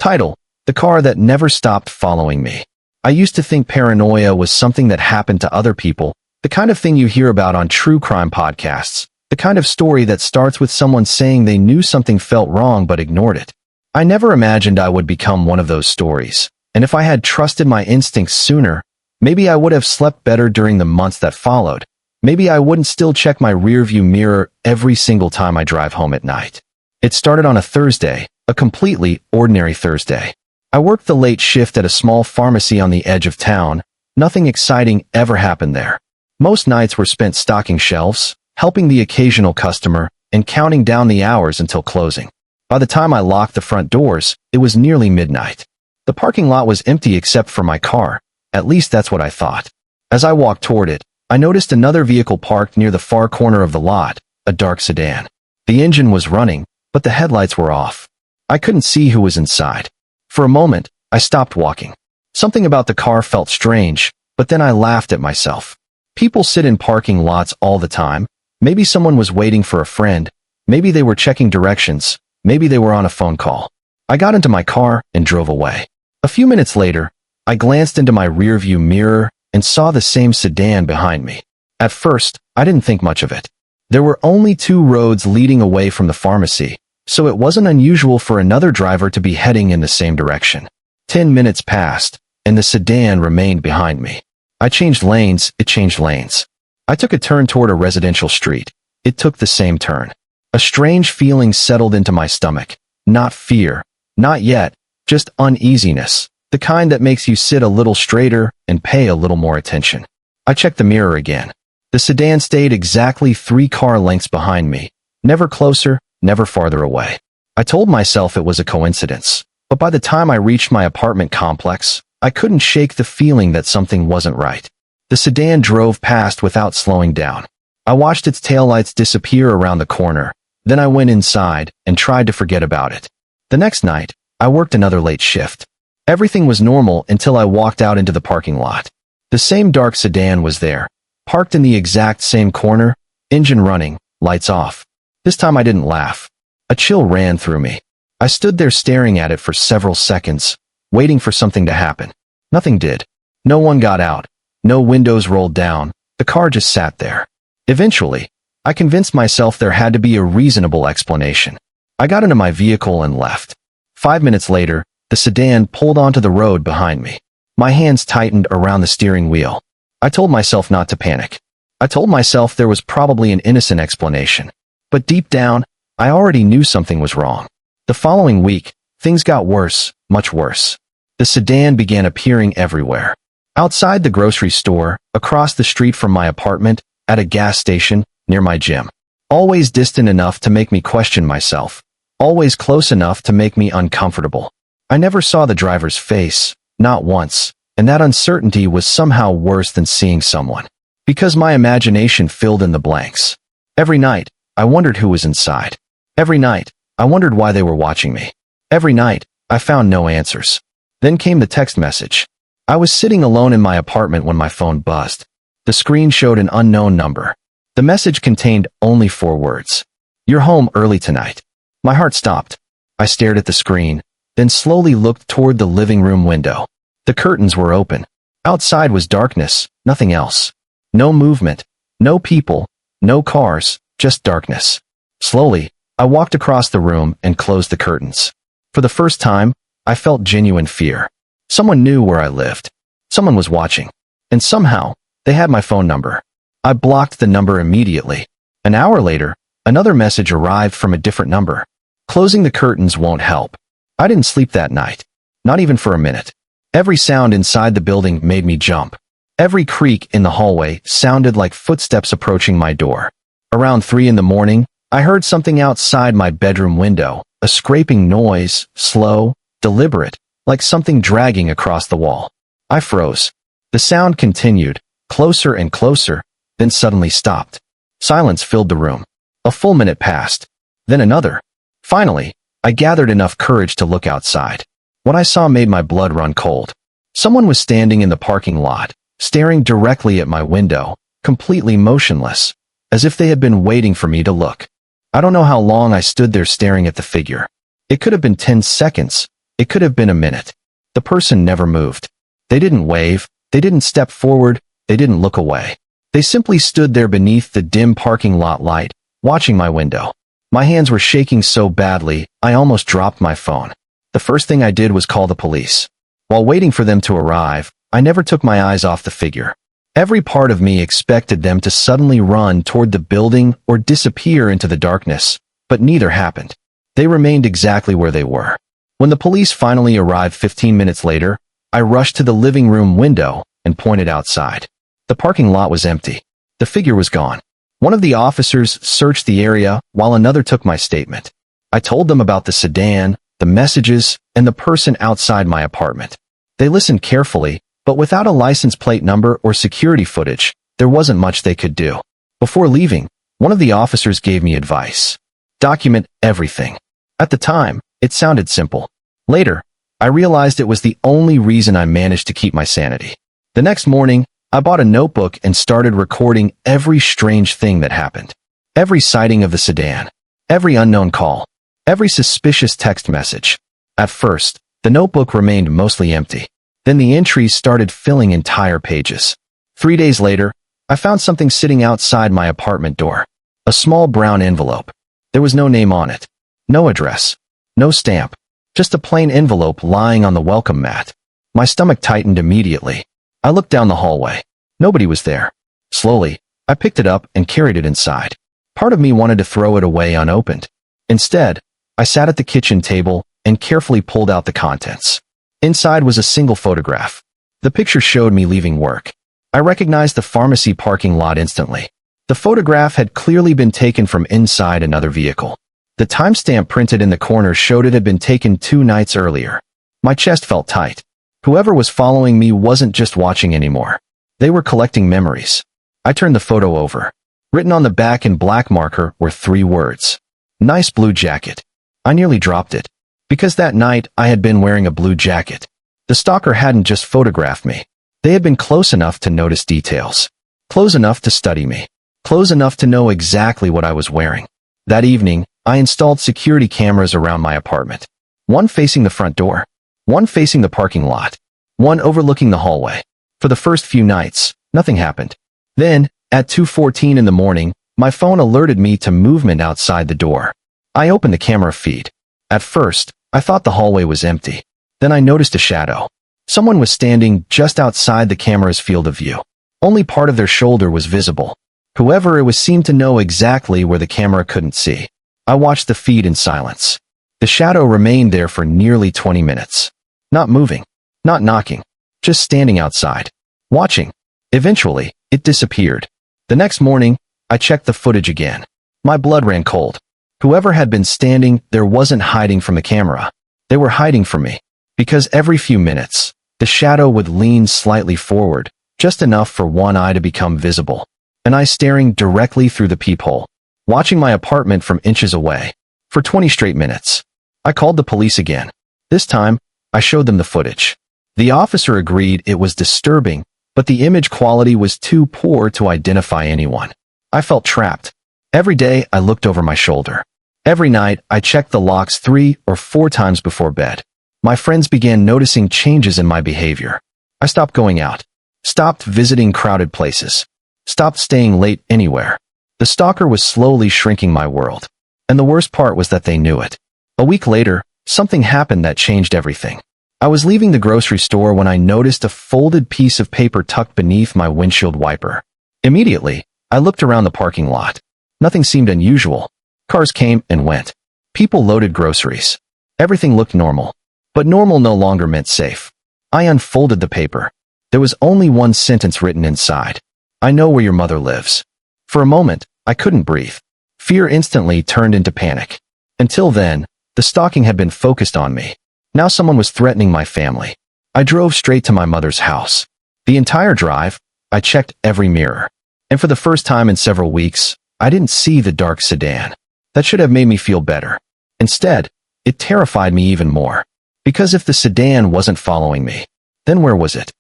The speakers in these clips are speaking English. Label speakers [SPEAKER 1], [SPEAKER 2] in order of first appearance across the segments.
[SPEAKER 1] Title: The car that never stopped following me. I used to think paranoia was something that happened to other people, the kind of thing you hear about on true crime podcasts, the kind of story that starts with someone saying they knew something felt wrong but ignored it. I never imagined I would become one of those stories, and if I had trusted my instincts sooner, maybe I would have slept better during the months that followed. Maybe I wouldn't still check my rearview mirror every single time I drive home at night. It started on a Thursday, a completely ordinary Thursday. I worked the late shift at a small pharmacy on the edge of town. Nothing exciting ever happened there. Most nights were spent stocking shelves, helping the occasional customer, and counting down the hours until closing. By the time I locked the front doors, it was nearly midnight. The parking lot was empty except for my car. At least that's what I thought. As I walked toward it, I noticed another vehicle parked near the far corner of the lot, a dark sedan. The engine was running, but the headlights were off. I couldn't see who was inside. For a moment, I stopped walking. Something about the car felt strange, but then I laughed at myself. People sit in parking lots all the time. Maybe someone was waiting for a friend. Maybe they were checking directions. Maybe they were on a phone call. I got into my car and drove away. A few minutes later, I glanced into my rearview mirror and saw the same sedan behind me. At first, I didn't think much of it. There were only 2 roads leading away from the pharmacy, so it wasn't unusual for another driver to be heading in the same direction. 10 minutes passed, and the sedan remained behind me. I changed lanes, it changed lanes. I took a turn toward a residential street. It took the same turn. A strange feeling settled into my stomach. Not fear. Not yet. Just uneasiness. The kind that makes you sit a little straighter and pay a little more attention. I checked the mirror again. The sedan stayed exactly 3 car lengths behind me. Never closer, never farther away. I told myself it was a coincidence. But by the time I reached my apartment complex, I couldn't shake the feeling that something wasn't right. The sedan drove past without slowing down. I watched its taillights disappear around the corner. Then I went inside and tried to forget about it. The next night, I worked another late shift. Everything was normal until I walked out into the parking lot. The same dark sedan was there, parked in the exact same corner, engine running, lights off. This time I didn't laugh. A chill ran through me. I stood there staring at it for several seconds, waiting for something to happen. Nothing did. No one got out. No windows rolled down. The car just sat there. Eventually, I convinced myself there had to be a reasonable explanation. I got into my vehicle and left. 5 minutes later, the sedan pulled onto the road behind me. My hands tightened around the steering wheel. I told myself not to panic. I told myself there was probably an innocent explanation. But deep down, I already knew something was wrong. The following week, things got worse, much worse. The sedan began appearing everywhere. Outside the grocery store, across the street from my apartment, at a gas station, near my gym. Always distant enough to make me question myself. Always close enough to make me uncomfortable. I never saw the driver's face, not once, and that uncertainty was somehow worse than seeing someone. Because my imagination filled in the blanks. Every night, I wondered who was inside. Every night, I wondered why they were watching me. Every night, I found no answers. Then came the text message. I was sitting alone in my apartment when my phone buzzed. The screen showed an unknown number. The message contained only 4 words. "You're home early tonight." My heart stopped. I stared at the screen, then slowly looked toward the living room window. The curtains were open. Outside was darkness, nothing else. No movement, no people, no cars, just darkness. Slowly, I walked across the room and closed the curtains. For the first time, I felt genuine fear. Someone knew where I lived. Someone was watching. And somehow, they had my phone number. I blocked the number immediately. An hour later, another message arrived from a different number. Closing the curtains won't help. I didn't sleep that night. Not even for a minute. Every sound inside the building made me jump. Every creak in the hallway sounded like footsteps approaching my door. Around 3 in the morning, I heard something outside my bedroom window, a scraping noise, slow, deliberate, like something dragging across the wall. I froze. The sound continued, closer and closer, then suddenly stopped. Silence filled the room. A full minute passed. Then another. Finally, I gathered enough courage to look outside. What I saw made my blood run cold. Someone was standing in the parking lot, staring directly at my window, completely motionless, as if they had been waiting for me to look. I don't know how long I stood there staring at the figure. It could have been 10 seconds, It could have been a minute. The person never moved. They didn't wave. They didn't step forward. They didn't look away. They simply stood there beneath the dim parking lot light, watching my window. My hands were shaking so badly, I almost dropped my phone. The first thing I did was call the police. While waiting for them to arrive, I never took my eyes off the figure. Every part of me expected them to suddenly run toward the building or disappear into the darkness, but neither happened. They remained exactly where they were. When the police finally arrived 15 minutes later, I rushed to the living room window and pointed outside. The parking lot was empty. The figure was gone. One of the officers searched the area while another took my statement. I told them about the sedan, the messages, and the person outside my apartment. They listened carefully, but without a license plate number or security footage, there wasn't much they could do. Before leaving, one of the officers gave me advice. Document everything. At the time, it sounded simple. Later, I realized it was the only reason I managed to keep my sanity. The next morning, I bought a notebook and started recording every strange thing that happened. Every sighting of the sedan. Every unknown call. Every suspicious text message. At first, the notebook remained mostly empty. Then the entries started filling entire pages. 3 days later, I found something sitting outside my apartment door. A small brown envelope. There was no name on it. No address. No stamp. Just a plain envelope lying on the welcome mat. My stomach tightened immediately. I looked down the hallway. Nobody was there. Slowly, I picked it up and carried it inside. Part of me wanted to throw it away unopened. Instead, I sat at the kitchen table and carefully pulled out the contents. Inside was a single photograph. The picture showed me leaving work. I recognized the pharmacy parking lot instantly. The photograph had clearly been taken from inside another vehicle. The timestamp printed in the corner showed it had been taken 2 nights earlier. My chest felt tight. Whoever was following me wasn't just watching anymore. They were collecting memories. I turned the photo over. Written on the back in black marker were 3 words. Nice blue jacket. I nearly dropped it. Because that night I had been wearing a blue jacket. The stalker hadn't just photographed me. They had been close enough to notice details. Close enough to study me. Close enough to know exactly what I was wearing. That evening, I installed security cameras around my apartment. One facing the front door. One facing the parking lot. One overlooking the hallway. For the first few nights, nothing happened. Then, at 2:14 in the morning, my phone alerted me to movement outside the door. I opened the camera feed. At first, I thought the hallway was empty. Then I noticed a shadow. Someone was standing just outside the camera's field of view. Only part of their shoulder was visible. Whoever it was seemed to know exactly where the camera couldn't see. I watched the feed in silence. The shadow remained there for nearly 20 minutes. Not moving. Not knocking. Just standing outside. Watching. Eventually, it disappeared. The next morning, I checked the footage again. My blood ran cold. Whoever had been standing there wasn't hiding from the camera. They were hiding from me. Because every few minutes, the shadow would lean slightly forward, just enough for one eye to become visible. An eye staring directly through the peephole. Watching my apartment from inches away. For 20 straight minutes. I called the police again. This time, I showed them the footage. The officer agreed it was disturbing, but the image quality was too poor to identify anyone. I felt trapped. Every day, I looked over my shoulder. Every night, I checked the locks 3 or 4 times before bed. My friends began noticing changes in my behavior. I stopped going out. Stopped visiting crowded places. Stopped staying late anywhere. The stalker was slowly shrinking my world. And the worst part was that they knew it. A week later, something happened that changed everything. I was leaving the grocery store when I noticed a folded piece of paper tucked beneath my windshield wiper. Immediately, I looked around the parking lot. Nothing seemed unusual. Cars came and went. People loaded groceries. Everything looked normal. But normal no longer meant safe. I unfolded the paper. There was only one sentence written inside. I know where your mother lives. For a moment, I couldn't breathe. Fear instantly turned into panic. Until then, the stalking had been focused on me. Now someone was threatening my family. I drove straight to my mother's house. The entire drive, I checked every mirror. And for the first time in several weeks, I didn't see the dark sedan. That should have made me feel better. Instead, it terrified me even more. Because if the sedan wasn't following me, then where was it?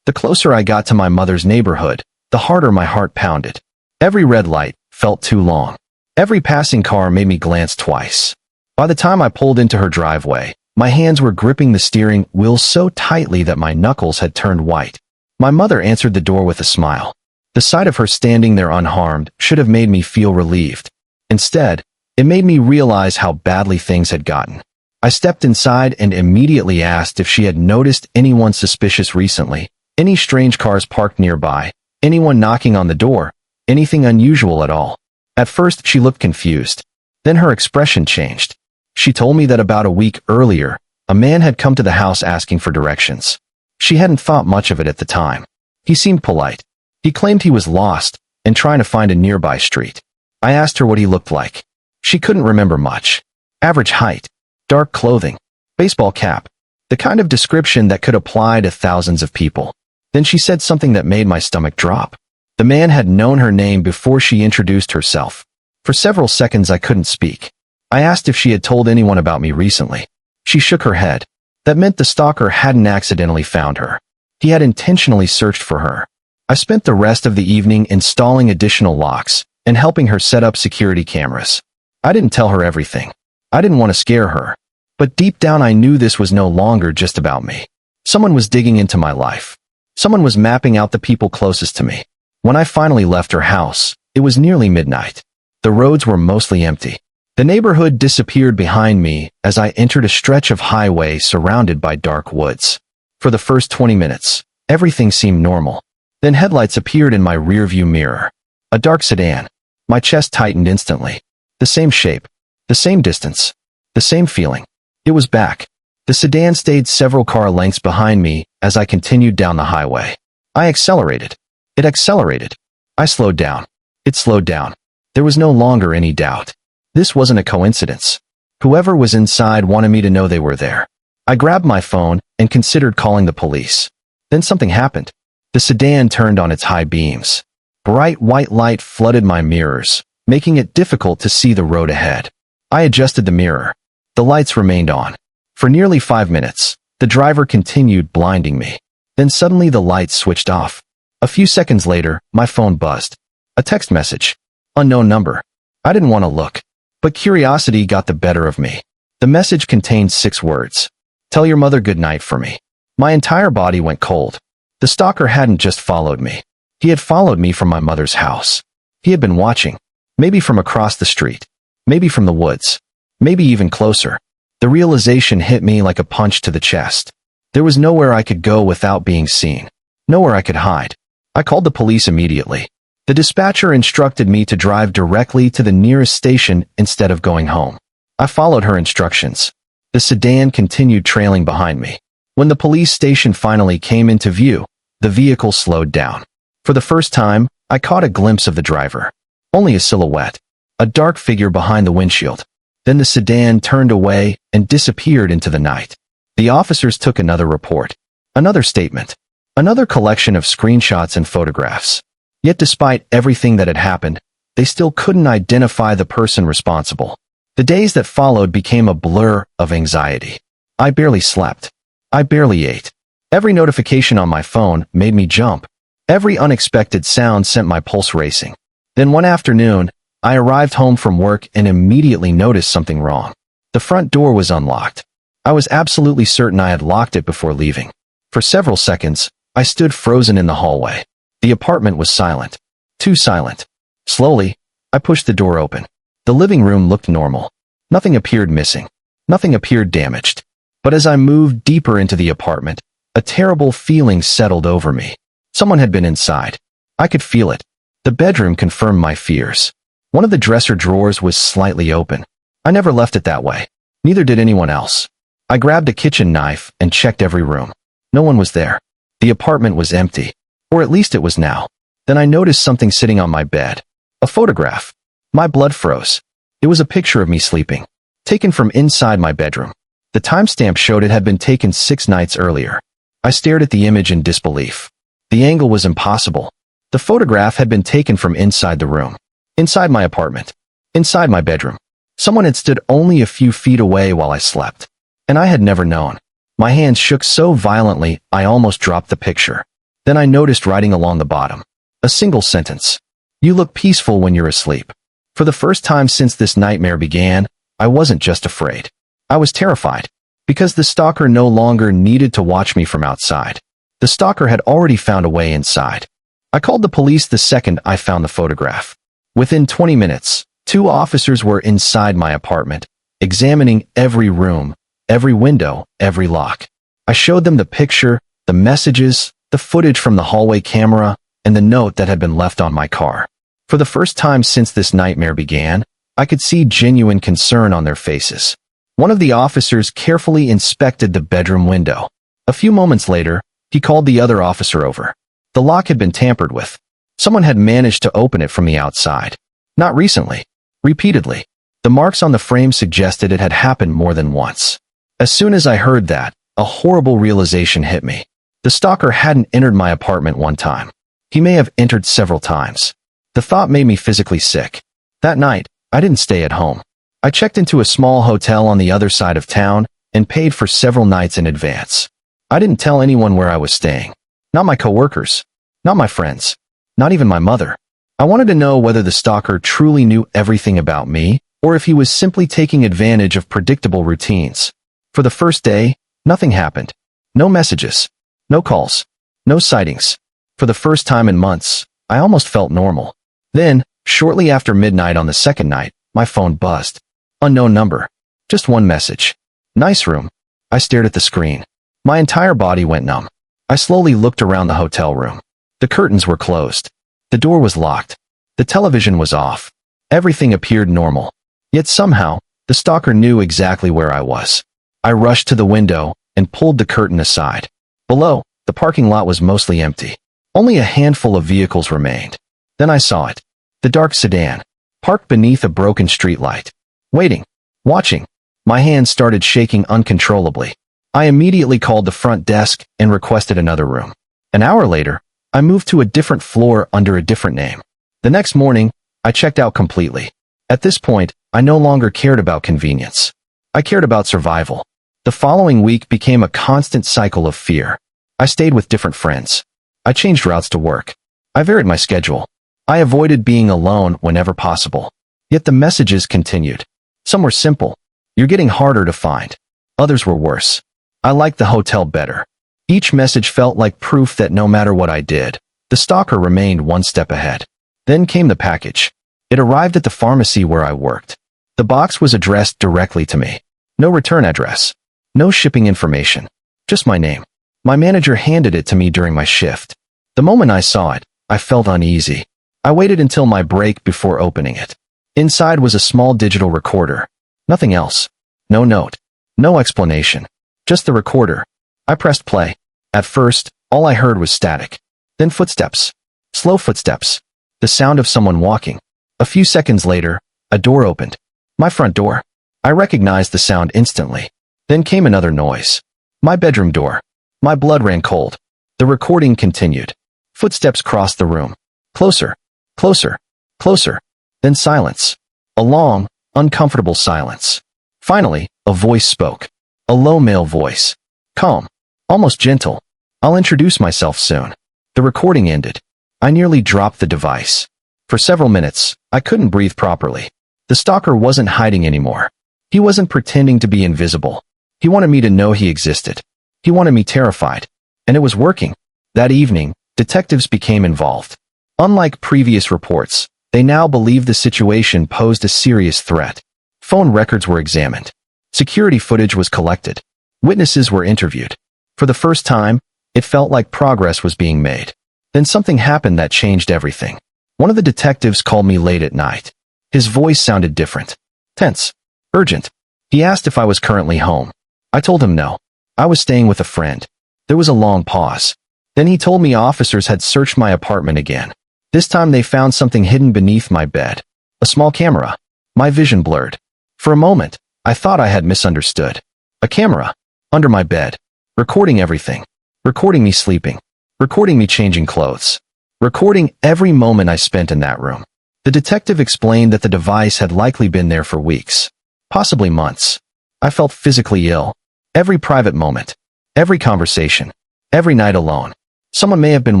[SPEAKER 1] The closer I got to my mother's neighborhood, the harder my heart pounded. Every red light felt too long. Every passing car made me glance twice. By the time I pulled into her driveway, My hands were gripping the steering wheel so tightly that my knuckles had turned white. My mother answered the door with a smile. The sight of her standing there unharmed should have made me feel relieved. Instead, it made me realize how badly things had gotten. I stepped inside and immediately asked if she had noticed anyone suspicious recently, any strange cars parked nearby, anyone knocking on the door, anything unusual at all. At first, she looked confused. Then her expression changed. She told me that about a week earlier, a man had come to the house asking for directions. She hadn't thought much of it at the time. He seemed polite. He claimed he was lost and trying to find a nearby street. I asked her what he looked like. She couldn't remember much. Average height, dark clothing, baseball cap, the kind of description that could apply to thousands of people. Then she said something that made my stomach drop. The man had known her name before she introduced herself. For several seconds I couldn't speak. I asked if she had told anyone about me recently. She shook her head. That meant the stalker hadn't accidentally found her. He had intentionally searched for her. I spent the rest of the evening installing additional locks and helping her set up security cameras. I didn't tell her everything. I didn't want to scare her. But deep down I knew this was no longer just about me. Someone was digging into my life. Someone was mapping out the people closest to me. When I finally left her house, it was nearly midnight. The roads were mostly empty. The neighborhood disappeared behind me as I entered a stretch of highway surrounded by dark woods. For the first 20 minutes, everything seemed normal. Then headlights appeared in my rearview mirror. A dark sedan. My chest tightened instantly. The same shape. The same distance. The same feeling. It was back. The sedan stayed several car lengths behind me as I continued down the highway. I accelerated. It accelerated. I slowed down. It slowed down. There was no longer any doubt. This wasn't a coincidence. Whoever was inside wanted me to know they were there. I grabbed my phone and considered calling the police. Then something happened. The sedan turned on its high beams. Bright white light flooded my mirrors, making it difficult to see the road ahead. I adjusted the mirror. The lights remained on. For nearly 5 minutes, the driver continued blinding me. Then suddenly the lights switched off. A few seconds later, my phone buzzed. A text message. Unknown number. I didn't want to look, but curiosity got the better of me. The message contained 6 words. Tell your mother good night for me. My entire body went cold. The stalker hadn't just followed me. He had followed me from my mother's house. He had been watching. Maybe from across the street. Maybe from the woods. Maybe even closer. The realization hit me like a punch to the chest. There was nowhere I could go without being seen. Nowhere I could hide. I called the police immediately. The dispatcher instructed me to drive directly to the nearest station instead of going home. I followed her instructions. The sedan continued trailing behind me. When the police station finally came into view, the vehicle slowed down. For the first time, I caught a glimpse of the driver. Only a silhouette. A dark figure behind the windshield. Then the sedan turned away and disappeared into the night. The officers took another report. Another statement. Another collection of screenshots and photographs. Yet despite everything that had happened, they still couldn't identify the person responsible. The days that followed became a blur of anxiety. I barely slept. I barely ate. Every notification on my phone made me jump. Every unexpected sound sent my pulse racing. Then one afternoon, I arrived home from work and immediately noticed something wrong. The front door was unlocked. I was absolutely certain I had locked it before leaving. For several seconds, I stood frozen in the hallway. The apartment was silent. Too silent. Slowly, I pushed the door open. The living room looked normal. Nothing appeared missing. Nothing appeared damaged. But as I moved deeper into the apartment, a terrible feeling settled over me. Someone had been inside. I could feel it. The bedroom confirmed my fears. One of the dresser drawers was slightly open. I never left it that way. Neither did anyone else. I grabbed a kitchen knife and checked every room. No one was there. The apartment was empty. Or at least it was now. Then I noticed something sitting on my bed. A photograph. My blood froze. It was a picture of me sleeping. Taken from inside my bedroom. The timestamp showed it had been taken 6 nights earlier. I stared at the image in disbelief. The angle was impossible. The photograph had been taken from inside the room. Inside my apartment. Inside my bedroom. Someone had stood only a few feet away while I slept. And I had never known. My hands shook so violently I almost dropped the picture. Then I noticed writing along the bottom. A single sentence. You look peaceful when you're asleep. For the first time since this nightmare began, I wasn't just afraid. I was terrified. Because the stalker no longer needed to watch me from outside. The stalker had already found a way inside. I called the police the second I found the photograph. Within 20 minutes, 2 officers were inside my apartment, examining every room, every window, every lock. I showed them the picture, the messages, the footage from the hallway camera, and the note that had been left on my car. For the first time since this nightmare began, I could see genuine concern on their faces. One of the officers carefully inspected the bedroom window. A few moments later, he called the other officer over. The lock had been tampered with. Someone had managed to open it from the outside. Not recently. Repeatedly. The marks on the frame suggested it had happened more than once. As soon as I heard that, a horrible realization hit me. The stalker hadn't entered my apartment one time. He may have entered several times. The thought made me physically sick. That night, I didn't stay at home. I checked into a small hotel on the other side of town and paid for several nights in advance. I didn't tell anyone where I was staying. Not my coworkers. Not my friends. Not even my mother. I wanted to know whether the stalker truly knew everything about me, or if he was simply taking advantage of predictable routines. For the first day, nothing happened. No messages. No calls. No sightings. For the first time in months, I almost felt normal. Then, shortly after midnight on the second night, my phone buzzed. Unknown number. Just one message. Nice room. I stared at the screen. My entire body went numb. I slowly looked around the hotel room. The curtains were closed. The door was locked. The television was off. Everything appeared normal. Yet somehow, the stalker knew exactly where I was. I rushed to the window and pulled the curtain aside. Below, the parking lot was mostly empty. Only a handful of vehicles remained. Then I saw it. The dark sedan, parked beneath a broken streetlight. Waiting. Watching. My hands started shaking uncontrollably. I immediately called the front desk and requested another room. An hour later, I moved to a different floor under a different name. The next morning, I checked out completely. At this point, I no longer cared about convenience. I cared about survival. The following week became a constant cycle of fear. I stayed with different friends. I changed routes to work. I varied my schedule. I avoided being alone whenever possible. Yet the messages continued. Some were simple. You're getting harder to find. Others were worse. I liked the hotel better. Each message felt like proof that no matter what I did, the stalker remained one step ahead. Then came the package. It arrived at the pharmacy where I worked. The box was addressed directly to me. No return address. No shipping information. Just my name. My manager handed it to me during my shift. The moment I saw it, I felt uneasy. I waited until my break before opening it. Inside was a small digital recorder. Nothing else. No note. No explanation. Just the recorder. I pressed play. At first, all I heard was static. Then footsteps. Slow footsteps. The sound of someone walking. A few seconds later, a door opened. My front door. I recognized the sound instantly. Then came another noise. My bedroom door. My blood ran cold. The recording continued. Footsteps crossed the room. Closer. Closer. Closer. Then silence. A long, uncomfortable silence. Finally, a voice spoke. A low male voice. Calm. Almost gentle. I'll introduce myself soon. The recording ended. I nearly dropped the device. For several minutes, I couldn't breathe properly. The stalker wasn't hiding anymore. He wasn't pretending to be invisible. He wanted me to know he existed. He wanted me terrified. And it was working. That evening, detectives became involved. Unlike previous reports, they now believed the situation posed a serious threat. Phone records were examined. Security footage was collected. Witnesses were interviewed. For the first time, it felt like progress was being made. Then something happened that changed everything. One of the detectives called me late at night. His voice sounded different. Tense. Urgent. He asked if I was currently home. I told him no. I was staying with a friend. There was a long pause. Then he told me officers had searched my apartment again. This time they found something hidden beneath my bed. A small camera. My vision blurred. For a moment, I thought I had misunderstood. A camera. Under my bed. Recording everything. Recording me sleeping. Recording me changing clothes. Recording every moment I spent in that room. The detective explained that the device had likely been there for weeks. Possibly months. I felt physically ill. Every private moment. Every conversation. Every night alone. Someone may have been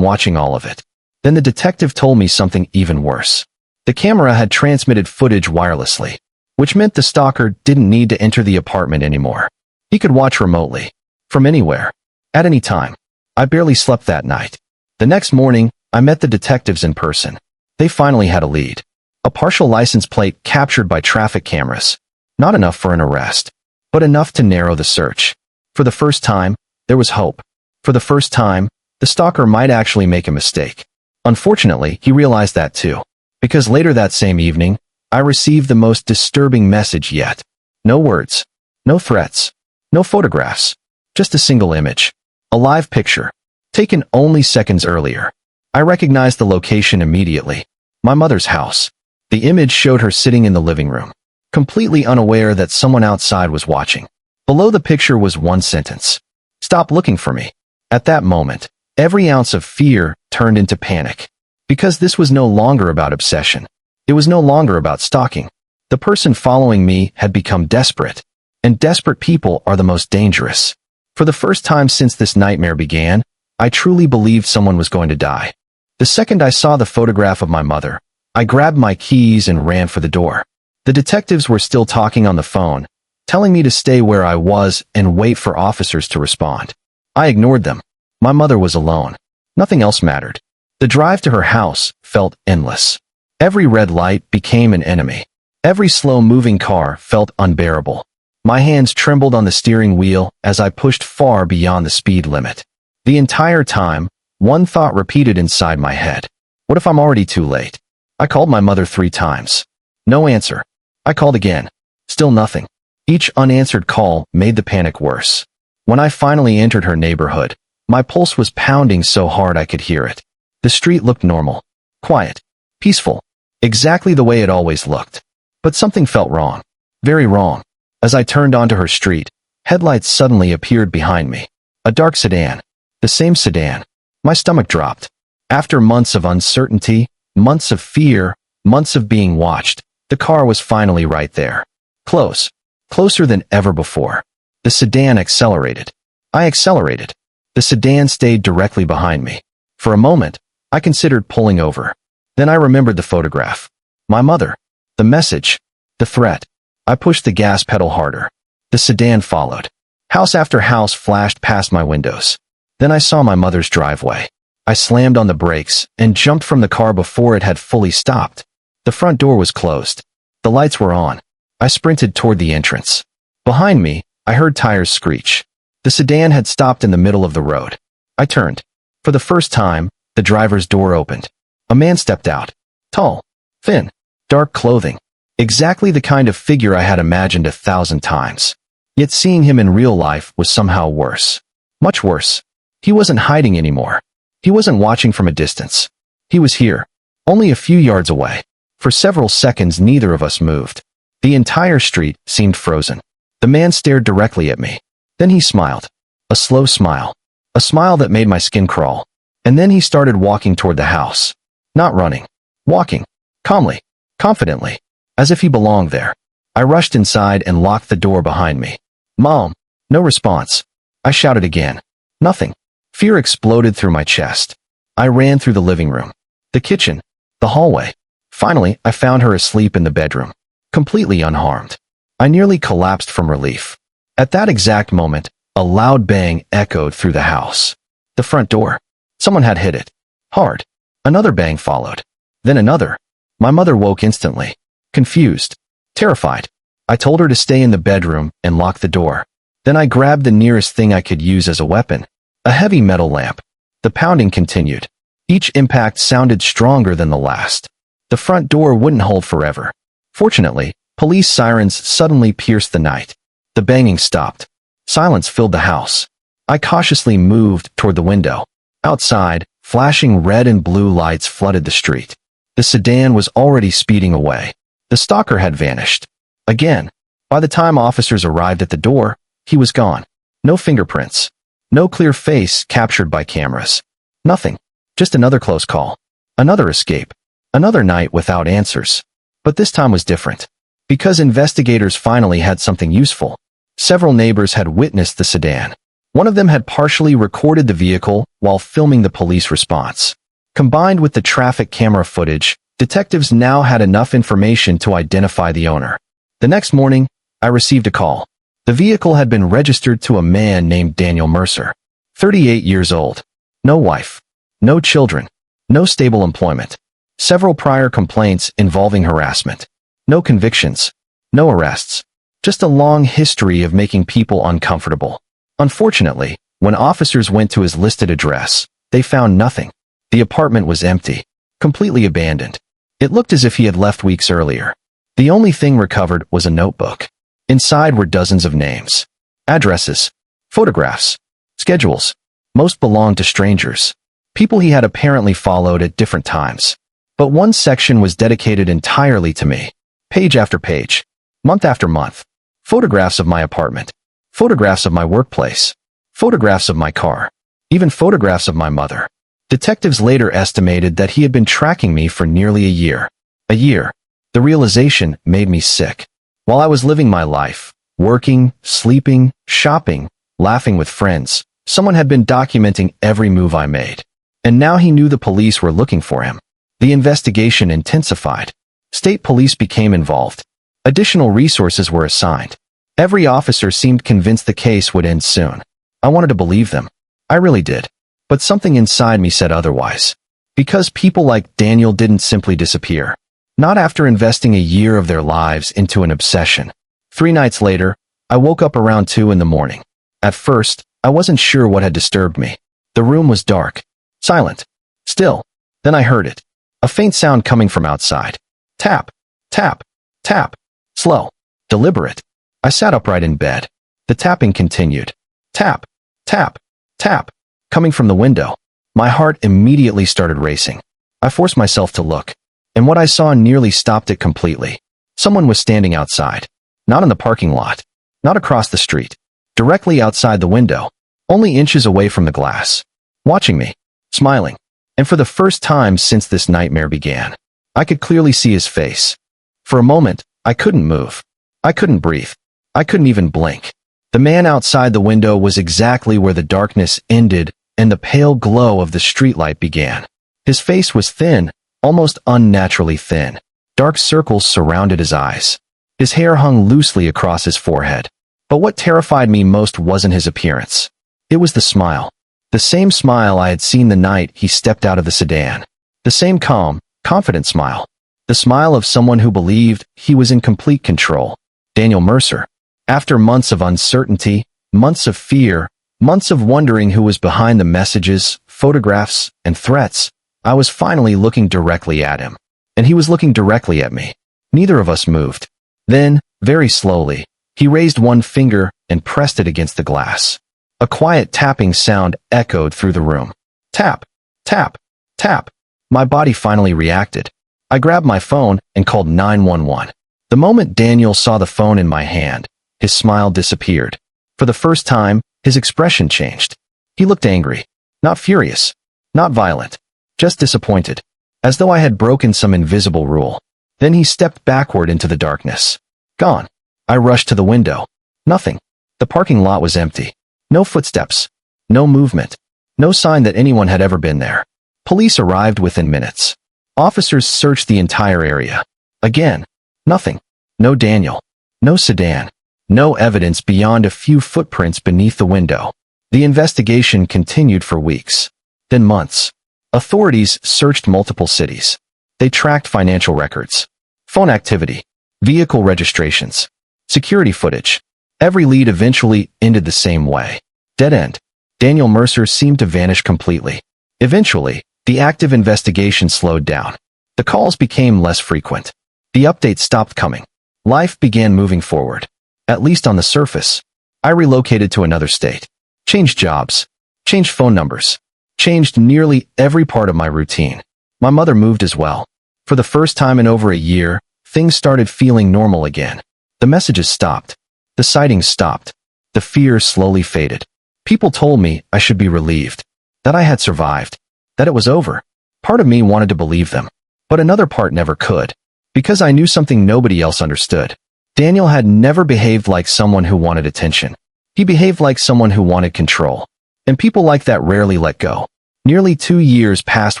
[SPEAKER 1] watching all of it. Then the detective told me something even worse. The camera had transmitted footage wirelessly, which meant the stalker didn't need to enter the apartment anymore. He could watch remotely. From anywhere. At any time. I barely slept that night. The next morning, I met the detectives in person. They finally had a lead. A partial license plate captured by traffic cameras. Not enough for an arrest, but enough to narrow the search. For the first time, there was hope. For the first time, the stalker might actually make a mistake. Unfortunately, he realized that too. Because later that same evening, I received the most disturbing message yet. No words. No threats. No photographs. Just a single image. A live picture. Taken only seconds earlier. I recognized the location immediately. My mother's house. The image showed her sitting in the living room, completely unaware that someone outside was watching. Below the picture was one sentence. Stop looking for me. At that moment, every ounce of fear turned into panic. Because this was no longer about obsession. It was no longer about stalking. The person following me had become desperate. And desperate people are the most dangerous. For the first time since this nightmare began, I truly believed someone was going to die. The second I saw the photograph of my mother, I grabbed my keys and ran for the door. The detectives were still talking on the phone, telling me to stay where I was and wait for officers to respond. I ignored them. My mother was alone. Nothing else mattered. The drive to her house felt endless. Every red light became an enemy. Every slow-moving car felt unbearable. My hands trembled on the steering wheel as I pushed far beyond the speed limit. The entire time, one thought repeated inside my head. What if I'm already too late? I called my mother 3 times. No answer. I called again. Still nothing. Each unanswered call made the panic worse. When I finally entered her neighborhood, my pulse was pounding so hard I could hear it. The street looked normal. Quiet. Peaceful. Exactly the way it always looked. But something felt wrong. Very wrong. As I turned onto her street, headlights suddenly appeared behind me. A dark sedan. The same sedan. My stomach dropped. After months of uncertainty, months of fear, months of being watched, the car was finally right there. Close. Closer than ever before. The sedan accelerated. I accelerated. The sedan stayed directly behind me. For a moment, I considered pulling over. Then I remembered the photograph. My mother. The message. The threat. I pushed the gas pedal harder. The sedan followed. House after house flashed past my windows. Then I saw my mother's driveway. I slammed on the brakes and jumped from the car before it had fully stopped. The front door was closed. The lights were on. I sprinted toward the entrance. Behind me, I heard tires screech. The sedan had stopped in the middle of the road. I turned. For the first time, the driver's door opened. A man stepped out. Tall. Thin. Dark clothing. Exactly the kind of figure I had imagined 1,000 times. Yet seeing him in real life was somehow worse. Much worse. He wasn't hiding anymore. He wasn't watching from a distance. He was here. Only a few yards away. For several seconds neither of us moved. The entire street seemed frozen. The man stared directly at me. Then he smiled. A slow smile. A smile that made my skin crawl. And then he started walking toward the house. Not running. Walking. Calmly. Confidently. As if he belonged there. I rushed inside and locked the door behind me. Mom. No response. I shouted again. Nothing. Fear exploded through my chest. I ran through the living room. The kitchen. The hallway. Finally, I found her asleep in the bedroom. Completely unharmed. I nearly collapsed from relief. At that exact moment, a loud bang echoed through the house. The front door. Someone had hit it. Hard. Another bang followed. Then another. My mother woke instantly. Confused. Terrified. I told her to stay in the bedroom and lock the door. Then I grabbed the nearest thing I could use as a weapon. A heavy metal lamp. The pounding continued. Each impact sounded stronger than the last. The front door wouldn't hold forever. Fortunately, police sirens suddenly pierced the night. The banging stopped. Silence filled the house. I cautiously moved toward the window. Outside, flashing red and blue lights flooded the street. The sedan was already speeding away. The stalker had vanished. Again. By the time officers arrived at the door, he was gone. No fingerprints. No clear face captured by cameras. Nothing. Just another close call. Another escape. Another night without answers. But this time was different. Because investigators finally had something useful. Several neighbors had witnessed the sedan. One of them had partially recorded the vehicle while filming the police response. Combined with the traffic camera footage, detectives now had enough information to identify the owner. The next morning, I received a call. The vehicle had been registered to a man named Daniel Mercer, 38 years old. No wife. No children. No stable employment. Several prior complaints involving harassment. No convictions. No arrests. Just a long history of making people uncomfortable. Unfortunately, when officers went to his listed address, they found nothing. The apartment was empty. Completely abandoned. It looked as if he had left weeks earlier. The only thing recovered was a notebook. Inside were dozens of names, addresses, photographs, schedules. Most belonged to strangers, people he had apparently followed at different times. But one section was dedicated entirely to me. Page after page, month after month. Photographs of my apartment, photographs of my workplace, photographs of my car, even photographs of my mother. Detectives later estimated that he had been tracking me for nearly a year. A year. The realization made me sick. While I was living my life, working, sleeping, shopping, laughing with friends, someone had been documenting every move I made. And now he knew the police were looking for him. The investigation intensified. State police became involved. Additional resources were assigned. Every officer seemed convinced the case would end soon. I wanted to believe them. I really did. But something inside me said otherwise. Because people like Daniel didn't simply disappear. Not after investing a year of their lives into an obsession. 3 nights later, I woke up around 2 in the morning. At first, I wasn't sure what had disturbed me. The room was dark, silent, still. Then I heard it. A faint sound coming from outside. Tap, tap, tap. Slow, deliberate. I sat upright in bed. The tapping continued. Tap, tap, tap. Coming from the window. My heart immediately started racing. I forced myself to look. And what I saw nearly stopped it completely. Someone was standing outside. Not in the parking lot. Not across the street. Directly outside the window. Only inches away from the glass. Watching me. Smiling. And for the first time since this nightmare began, I could clearly see his face. For a moment, I couldn't move. I couldn't breathe. I couldn't even blink. The man outside the window was exactly where the darkness ended and the pale glow of the streetlight began. His face was thin, almost unnaturally thin. Dark circles surrounded his eyes. His hair hung loosely across his forehead. But what terrified me most wasn't his appearance. It was the smile. The same smile I had seen the night he stepped out of the sedan. The same calm, confident smile. The smile of someone who believed he was in complete control. Daniel Mercer. After months of uncertainty, months of fear, months of wondering who was behind the messages, photographs, and threats, I was finally looking directly at him. And he was looking directly at me. Neither of us moved. Then, very slowly, he raised one finger and pressed it against the glass. A quiet tapping sound echoed through the room. Tap, tap, tap. My body finally reacted. I grabbed my phone and called 911. The moment Daniel saw the phone in my hand, his smile disappeared. For the first time, his expression changed. He looked angry. Not furious. Not violent. Just disappointed. As though I had broken some invisible rule. Then he stepped backward into the darkness. Gone. I rushed to the window. Nothing. The parking lot was empty. No footsteps. No movement. No sign that anyone had ever been there. Police arrived within minutes. Officers searched the entire area. Again. Nothing. No Daniel. No sedan. No evidence beyond a few footprints beneath the window. The investigation continued for weeks. Then months. Authorities searched multiple cities. They tracked financial records, phone activity, vehicle registrations, security footage. Every lead eventually ended the same way. Dead end. Daniel Mercer seemed to vanish completely. Eventually, the active investigation slowed down. The calls became less frequent. The updates stopped coming. Life began moving forward. At least on the surface. I relocated to another state. Changed jobs. Changed phone numbers. Changed nearly every part of my routine. My mother moved as well. For the first time in over a year, things started feeling normal again. The messages stopped. The sightings stopped. The fear slowly faded. People told me I should be relieved. That I had survived. That it was over. Part of me wanted to believe them. But another part never could. Because I knew something nobody else understood. Daniel had never behaved like someone who wanted attention. He behaved like someone who wanted control. And people like that rarely let go. Nearly 2 years passed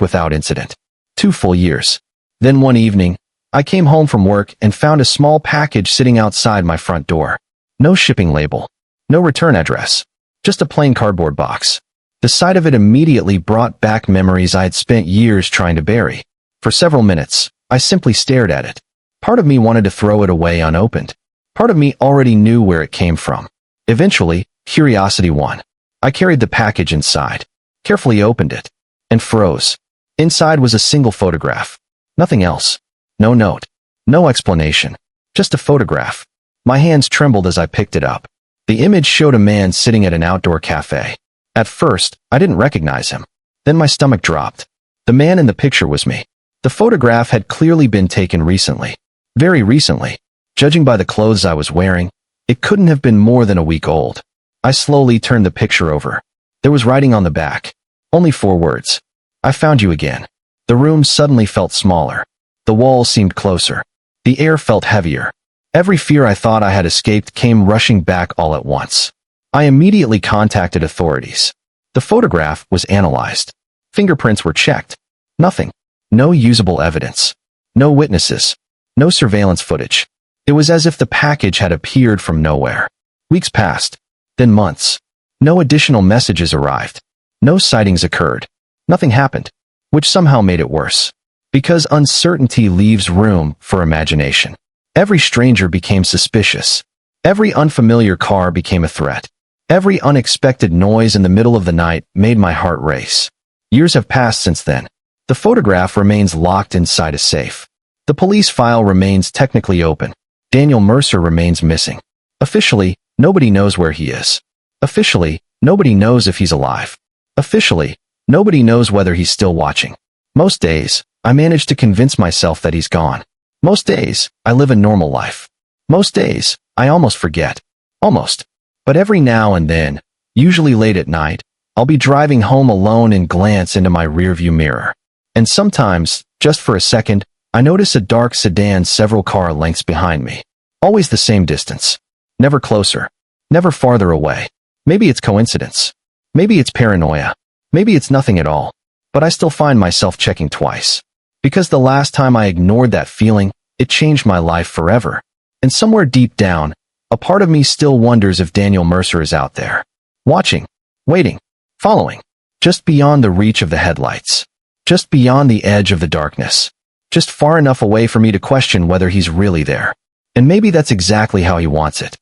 [SPEAKER 1] without incident. 2 full years. Then one evening, I came home from work and found a small package sitting outside my front door. No shipping label. No return address. Just a plain cardboard box. The sight of it immediately brought back memories I had spent years trying to bury. For several minutes, I simply stared at it. Part of me wanted to throw it away unopened. Part of me already knew where it came from. Eventually, curiosity won. I carried the package inside, carefully opened it, and froze. Inside was a single photograph. Nothing else. No note. No explanation. Just a photograph. My hands trembled as I picked it up. The image showed a man sitting at an outdoor cafe. At first, I didn't recognize him. Then my stomach dropped. The man in the picture was me. The photograph had clearly been taken recently. Very recently. Judging by the clothes I was wearing, it couldn't have been more than a week old. I slowly turned the picture over. There was writing on the back. Only 4 words. I found you again. The room suddenly felt smaller. The walls seemed closer. The air felt heavier. Every fear I thought I had escaped came rushing back all at once. I immediately contacted authorities. The photograph was analyzed. Fingerprints were checked. Nothing. No usable evidence. No witnesses. No surveillance footage. It was as if the package had appeared from nowhere. Weeks passed. Then months. No additional messages arrived. No sightings occurred. Nothing happened. Which somehow made it worse. Because uncertainty leaves room for imagination. Every stranger became suspicious. Every unfamiliar car became a threat. Every unexpected noise in the middle of the night made my heart race. Years have passed since then. The photograph remains locked inside a safe. The police file remains technically open. Daniel Mercer remains missing. Officially, nobody knows where he is. Officially, nobody knows if he's alive. Officially, nobody knows whether he's still watching. Most days, I manage to convince myself that he's gone. Most days, I live a normal life. Most days, I almost forget. Almost. But every now and then, usually late at night, I'll be driving home alone and glance into my rearview mirror. And sometimes, just for a second, I notice a dark sedan several car lengths behind me. Always the same distance. Never closer. Never farther away. Maybe it's coincidence. Maybe it's paranoia. Maybe it's nothing at all. But I still find myself checking twice. Because the last time I ignored that feeling, it changed my life forever. And somewhere deep down, a part of me still wonders if Daniel Mercer is out there. Watching. Waiting. Following. Just beyond the reach of the headlights. Just beyond the edge of the darkness. Just far enough away for me to question whether he's really there. And maybe that's exactly how he wants it.